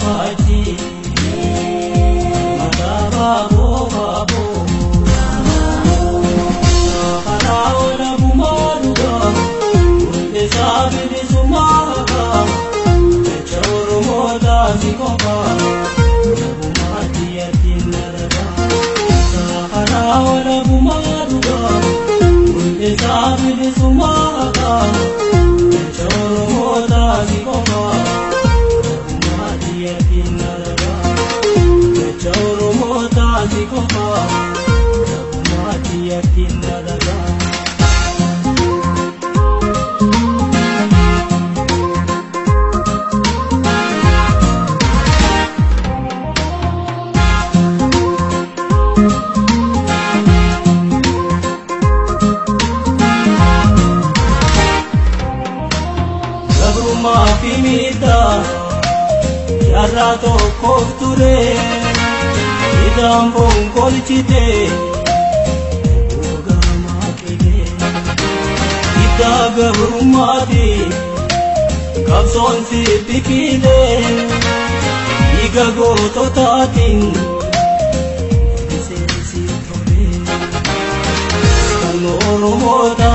baji mata babo kana ola bumaruga unde sabiri sumaga choro moda sikoba bumati yatinaraga kana ola bumaruga unde sabiri sumaga choro moda sikoba Choro mota sikopa, mati yakinna daga. Gabruma pimita, yarra to kofture. Idambon kolchite ogama kide idaga brumadi kapson si pikide igago totatin se si tobe uno moda